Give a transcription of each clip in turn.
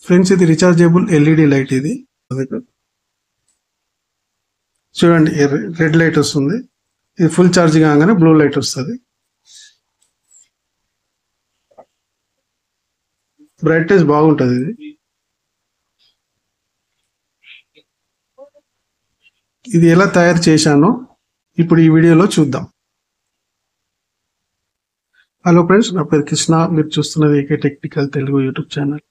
Friends ఇది rechargeable LED light ఇది చూడండి రెడ్ లైట్ వస్తుంది. ఇది ఫుల్ ఛార్జ్ కాగానే బ్లూ లైట్ వస్తుంది. బ్రైట్నెస్ బాగుంటుంది. ఇది ఎలా తయారు చేశానో ఇప్పుడు ఈ వీడియోలో చూద్దాం. హలో ఫ్రెండ్స్, నా పేరు కృష్ణ. మీరు చూస్తున్నది AK technical Telugu YouTube channel.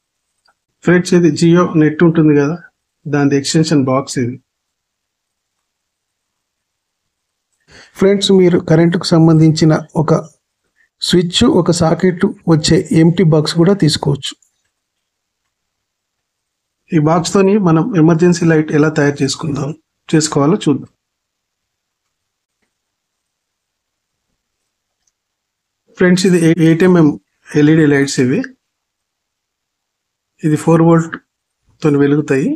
Friends ఇది జియో నెట్ ఉంటుంది కదా, దాని ఎక్స్టెన్షన్ బాక్స్ ఇది. ఫ్రెండ్స్ మీరు కరెంటుకు సంబంధించిన ఒక స్విచ్, ఒక సాకెట్ వచ్చే ఎంటీ బాక్స్ కూడా తీసుకోవచ్చు. ఈ బాక్స్ తోని మనం ఎమర్జెన్సీ లైట్ ఎలా తయారు చేసుకోవాలో చూద్దాం. ఫ్రెండ్స్ ఇది 8mm ఎల్ఈడి లైట్స్ ఇవి. ఇది 4 వోల్ట్ తోని వెలుగుతాయి.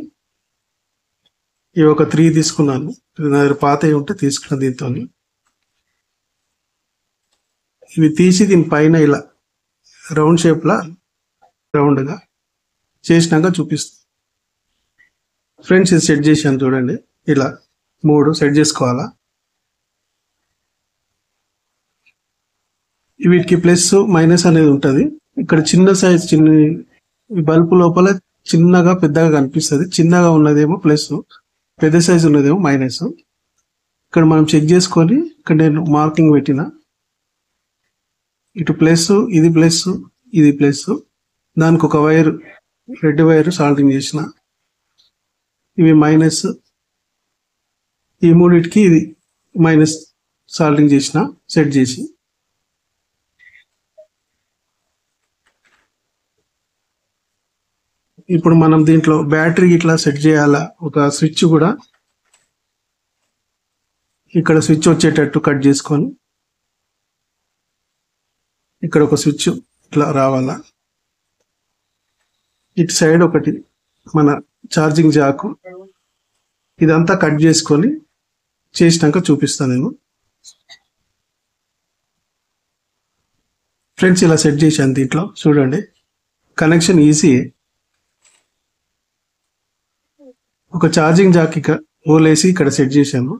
ఇవి ఒక 3 తీసుకున్నాను. నా దగ్గర పాతవి ఉంటే తీసుకున్న దీంతో. ఇవి తీసి దీని పైన ఇలా రౌండ్ షేప్లా రౌండ్గా చేసినాక చూపిస్తాను. ఫ్రెండ్స్ ఇది సెట్ చేశాను చూడండి. ఇలా 3 సెట్ చేసుకోవాలా. వీటికి ప్లస్ మైనస్ అనేది ఉంటుంది. ఇక్కడ చిన్న సైజ్, బల్బు లోపల చిన్నగా పెద్దగా కనిపిస్తుంది. చిన్నగా ఉన్నదేమో ప్లస్, పెద్ద సైజు ఉన్నదేమో మైనస్. ఇక్కడ మనం చెక్ చేసుకొని ఇక్కడ నేను మార్కింగ్ పెట్టిన. ఇటు ప్లస్, ఇది ప్లస్, ఇది ప్లస్. దానికి ఒక వైర్, రెడ్ వైర్ సాల్టింగ్ చేసిన. ఇవి మైనస్. ఈ మూడిటికి ఇది మైనస్ సాల్టింగ్ చేసిన, సెట్ చేసి. ఇప్పుడు మనం దీంట్లో బ్యాటరీ ఇట్లా సెట్ చేయాలా. ఒక స్విచ్ కూడా ఇక్కడ స్విచ్ వచ్చేటట్టు కట్ చేసుకొని ఇక్కడ ఒక స్విచ్ ఇట్లా రావాలా. ఇటు సైడ్ ఒకటి మన ఛార్జింగ్ జాకు. ఇదంతా కట్ చేసుకొని చేసినాక చూపిస్తాను నేను. ఫ్రెండ్స్ ఇలా సెట్ చేశాను. దీంట్లో చూడండి కనెక్షన్ ఈజీ. ఒక ఛార్జింగ్ జాక్ ఇక్కడ హోల్ వేసి ఇక్కడ సెట్ చేశాను.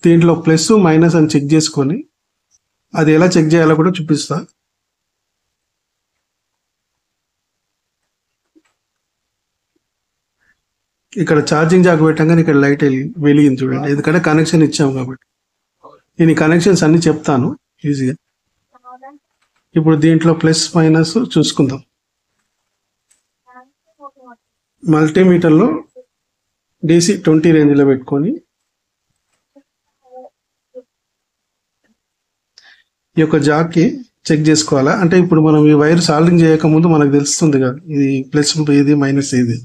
దీంట్లో ప్లస్ మైనస్ అని చెక్ చేసుకొని అది ఎలా చెక్ చేయాలో కూడా చూపిస్తా. ఇక్కడ ఛార్జింగ్ జాక్ పెట్టంగానే ఇక్కడ లైట్ వెలిగింది చూడండి. ఎందుకంటే కనెక్షన్ ఇచ్చాము కాబట్టి. నేను ఈ కనెక్షన్స్ అన్ని చెప్తాను ఈజీగా. ఇప్పుడు దీంట్లో ప్లస్ మైనస్ చూసుకుందాం. మల్టీమీటర్లో DC 20 రేంజ్లో పెట్టుకొని ఈ యొక్క జాక్కి చెక్ చేసుకోవాలా. అంటే ఇప్పుడు మనం ఈ వైర్ సాల్డింగ్ చేయకముందు మనకు తెలుస్తుంది కదా, ఇది ప్లస్ ఇది మైనస్ ఇది.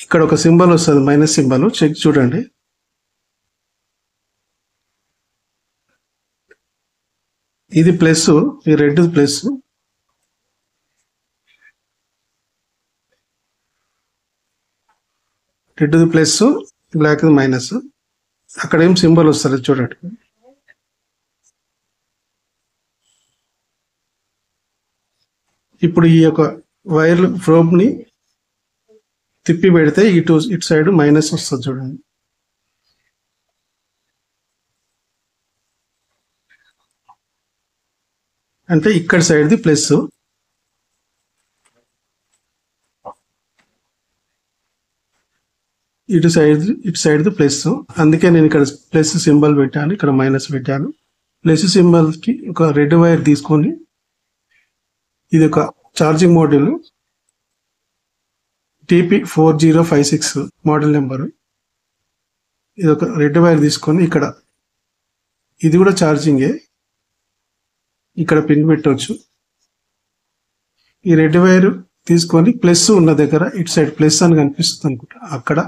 ఇక్కడ ఒక సింబల్ వస్తుంది, మైనస్ సింబల్. చెక్ చూడండి. ఇది ప్లస్, ఈ red plus, red plus, black minus. అక్కడ ఏం సింబల్ వస్తుంది చూడండి. ఇప్పుడు ఈ యొక్క వైర్ ప్రోబ్ని తిప్పి పెడితే ఇటు సైడ్ మైనస్ వస్తుంది చూడండి. అంటే ఇక్కడ సైడ్ది ప్లస్, ఇటు సైడ్ది ప్లస్. అందుకే నేను ఇక్కడ ప్లస్ సింబల్ పెట్టాను, ఇక్కడ మైనస్ పెట్టాను. ప్లస్ సింబల్కి ఒక రెడ్ వైర్ తీసుకొని, ఇది ఒక charging model TP4056 model number. ఇది ఒక రెడ్ వైర్ తీసుకొని ఇక్కడ, ఇది కూడా ఛార్జింగే, ఇక్కడ పిన్ పెట్టవచ్చు. ఈ రెడ్ వైర్ తీసుకొని ప్లస్ ఉన్న దగ్గర ఇటు సైడ్ ప్లస్ అని కనిపిస్తుంది అనుకుంటా, అక్కడ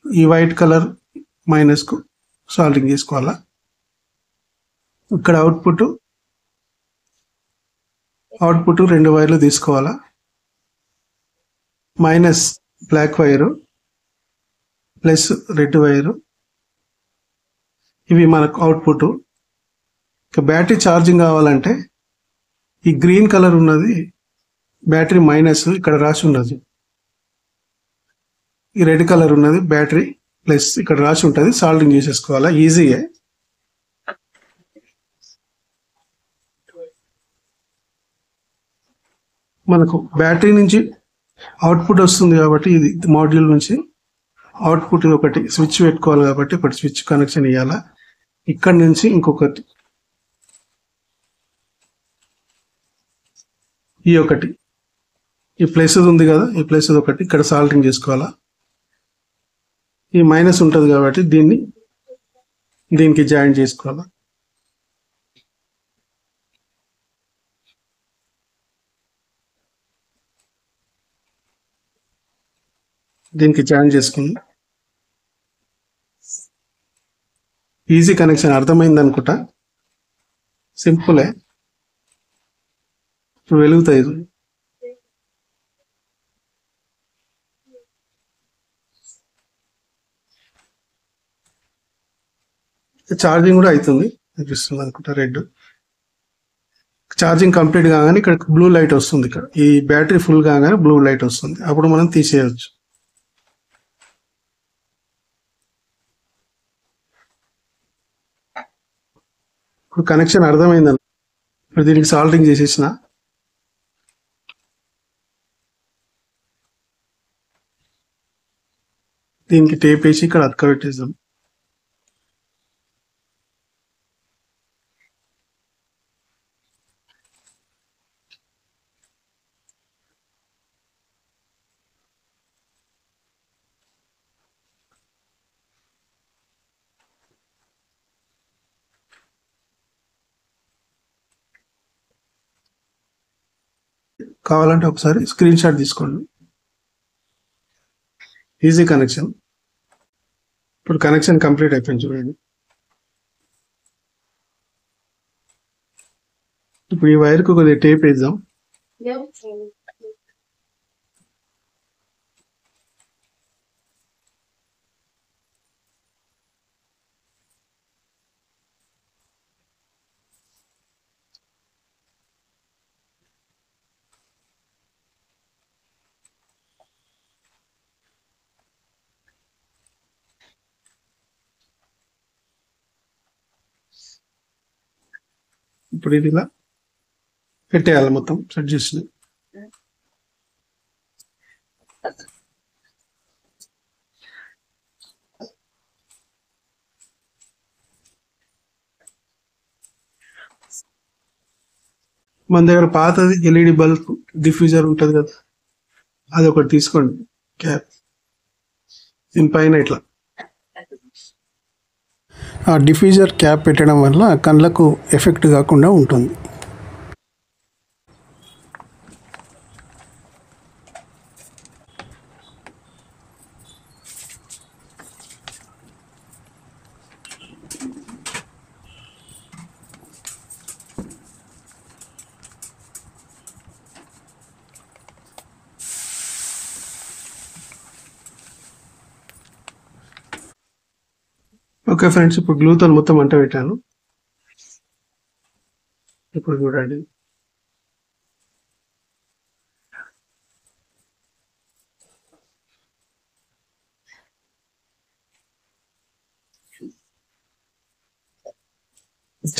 ఈ వైట్ కలర్ మైనస్కు సాల్టింగ్ చేసుకోవాలా. ఇక్కడ అవుట్పుట్ 2 వైర్లు తీసుకోవాలా. Minus black wire, plus red wire, ఇవి మనకు అవుట్పుట్. ఇక బ్యాటరీ ఛార్జింగ్ కావాలంటే ఈ గ్రీన్ కలర్ ఉన్నది బ్యాటరీ మైనస్ ఇక్కడ రాసి ఉన్నది. ఈ రెడ్ కలర్ ఉన్నది బ్యాటరీ ప్లస్ ఇక్కడ రాసి ఉంటుంది. సాల్డింగ్ చేసేసుకోవాలా, ఈజీయే. మనకు బ్యాటరీ నుంచి అవుట్పుట్ వస్తుంది కాబట్టి ఇది మాడ్యూల్ నుంచి అవుట్పుట్ ఒకటి స్విచ్ పెట్టుకోవాలి కాబట్టి ఒకటి స్విచ్ కనెక్షన్ ఇవ్వాలా. ఇక్కడ నుంచి ఇంకొకటి ఈ ఒకటి ఈ ప్లస్ ఉంది కదా, ఈ ప్లస్ ఒకటి ఇక్కడ సాల్టింగ్ చేసుకోవాలా. ఈ మైనస్ ఉంటుంది కాబట్టి దీనికి జాయిన్ చేసుకోవాలా. దీనికి జాయిన్ చేసుకుని ఈజీ కనెక్షన్. అర్థమైంది అనుకుంటా, సింపులే. ఇప్పుడు వెలుగుతాయి. ఛార్జింగ్ కూడా అవుతుంది అనిపిస్తుంది అనుకుంటా. రెడ్ ఛార్జింగ్ కంప్లీట్ కాగానే ఇక్కడ బ్లూ లైట్ వస్తుంది. ఇక్కడ ఈ బ్యాటరీ ఫుల్ కాగానే బ్లూ లైట్ వస్తుంది. అప్పుడు మనం తీసేయచ్చు. ఇప్పుడు కనెక్షన్ అర్థమైందని ఇప్పుడు దీనికి సాల్టింగ్ చేసేసిన. దీనికి టేప్ వేసి ఇక్కడ అతకబెట్టేద్దాం. కావాలంటే ఒకసారి స్క్రీన్ షాట్ తీసుకోండి. Easy connection. ఇప్పుడు కనెక్షన్ కంప్లీట్ అయిపోయింది చూడండి. ఇప్పుడు ఈ వైర్కు కొద్దిగా టేప్ వేద్దాం. ఇప్పుడు ఇది ఇలా పెట్టేయాలి, మొత్తం సెట్ చేసి. మన దగ్గర పాతది ఎల్ఈడి బల్బ్ డిఫ్యూజర్ ఉంటుంది కదా, అది ఒకటి తీసుకోండి. క్యాప్ దీనిపైన ఇట్లా ఆ డిఫ్యూజర్ క్యాప్ పెట్టడం వల్ల కళ్ళకు ఎఫెక్ట్ కాకుండా ఉంటుంది. ఓకే ఫ్రెండ్స్, ఇప్పుడు గ్లూతో మొత్తం అంట పెట్టాను. ఇప్పుడు చూడండి,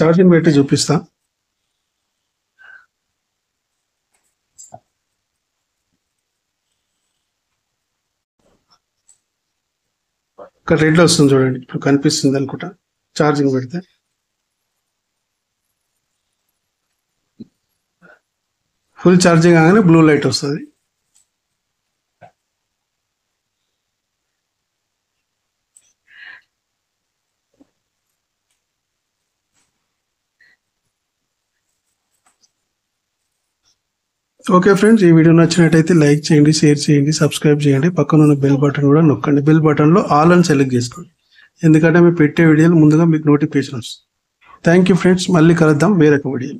ఛార్జింగ్ పెట్టి చూపిస్తా. ఇక్కడ రెడ్ వస్తుంది చూడండి, ఇప్పుడు కనిపిస్తుంది అనుకుంటా. ఛార్జింగ్ పెడితే ఫుల్ ఛార్జింగ్ కాగానే బ్లూ లైట్ వస్తుంది. ఓకే ఫ్రెండ్స్, ఈ వీడియో నచ్చినట్టయితే లైక్ చేయండి, షేర్ చేయండి, సబ్స్క్రైబ్ చేయండి. పక్కన ఉన్న బెల్ బటన్ కూడా నొక్కండి. బెల్ బటన్లో ఆల్ అని సెలెక్ట్ చేసుకోండి, ఎందుకంటే మేము పెట్టే వీడియోలు ముందుగా మీకు నోటిఫికేషన్ వస్తుంది. థ్యాంక్ యూ ఫ్రెండ్స్, మళ్ళీ కలుద్దాం వేరొక వీడియో.